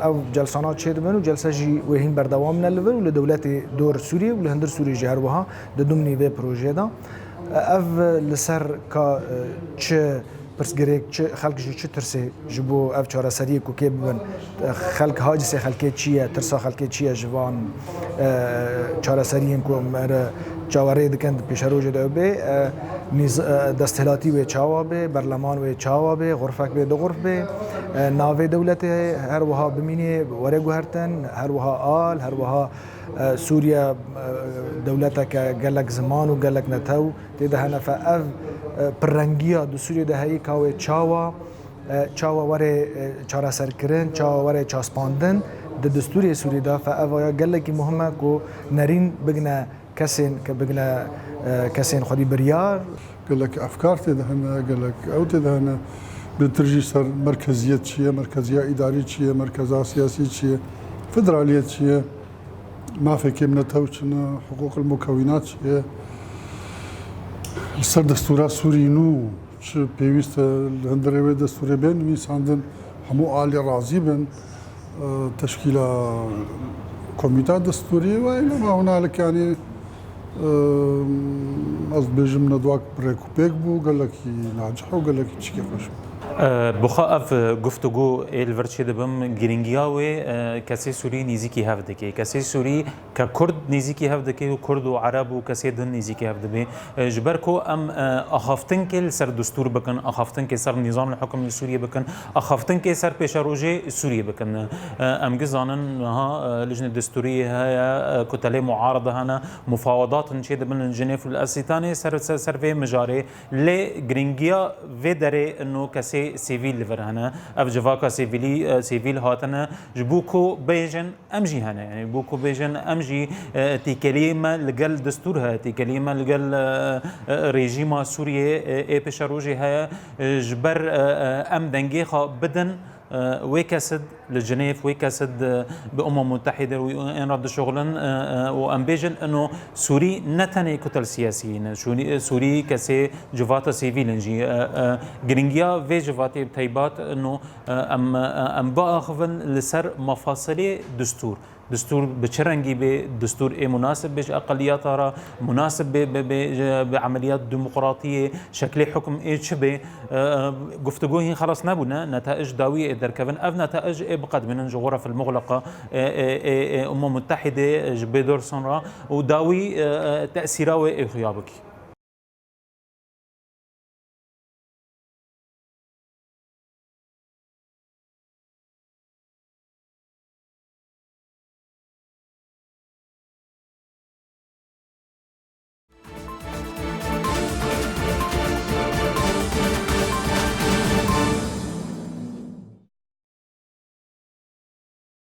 او جلسانات شد من و جلسه جی وهین بردوام نلور و لدولت دور سوریه و لهندر سوریه جهر وها ددومنی به پروژه دا اف لسر کا چه پرسگریک چه خلقی چه ترسه جبو اف چهار سریه کو که ببن خلق حاجس خلقی چیه ترسا خلقی چیه جوان چهار سریه کو مر جواره دکند پیشروج دو به دستهلاتی و چاوا به برلمان و چاوا به غرفک به دو غرف به ناوی دولت هر وها بمینی وره گوهرتن هر وها آل هر وها سوريا دولتها كجلك زمان وجلك نتاو تيدا هنا فأف برنجيا دو سوريا ده هي كاوي تشاوا وري چارا سركرن تشاوا وري چاسپاندن د دستوري سوريا ده فأف جلك مهمة كو نرين بجنا كسين كبجنا كسين خدي بريار جلك أفكار تيدا هنا جلك أو تيدا هنا بترجي صار مركزية شيء مركزية إدارية شيء مركزية سياسية شيء فدرالية شيء ما في كم نتوجنا حقوق المكونات شيء السر دستورات سوري نو شو بيوست الهندرة دستوري بين ميس عندن همو عالي راضي بين تشكيلة كوميتات دستورية وإلى ما هنالك يعني أصبح من دواك بريكو بيك بو قال لك ناجح وقال لك تشكي خوش بخاف گفتگو الورچه دبم گرینگیاوی کسی سوری نیزیکی هفته که کسی سوری که کرد نیزیکی هفته که و کرد و عرب و کسی دن نیزیکی هفته به جبر کو ام اخافتن که سر دستور بکن اخافتن که سر نظام الحكم سوریه بکن اخافتن که سر پیش روزه سوریه بکن ام گزانن ها لجنه دستوری ها کتله معارضه هنا مفاوضات نشید بین ژنیف الاسیتانی سر في مجاری ل گرینگیا و داره انه کسی سیویل لفرهنا اف جواکا سیویل هاتنا جبوكو بيجن امجي هنا يعني بوكو بيجن امجي تي كلمه لقل دستورها تي كلمه لقل ريجيما سوريا اي بشروجي هيا جبر ام دنجيخا بدن ويكسد لجنيف ويكسد بأمم متحدة وإن رد شغلا وأمبيجن أنه سوري نتني كتل سياسيين سوري كسي جفاتا سيفيل نجي جرينجيا في جفاتي بتيبات أنه أم باخفن لسر مفاصلي دستور بشرنجي بدستور ايه مناسب بش اقليات را مناسب بعمليات ديمقراطيه شكل حكم ايه شبه گفتگوهي خلاص نبونا نتائج داويه دركفن اف نتائج ايه بقد من الغرف المغلقه متحده بدور سنرا وداوي تاثيراوي ايه خيابك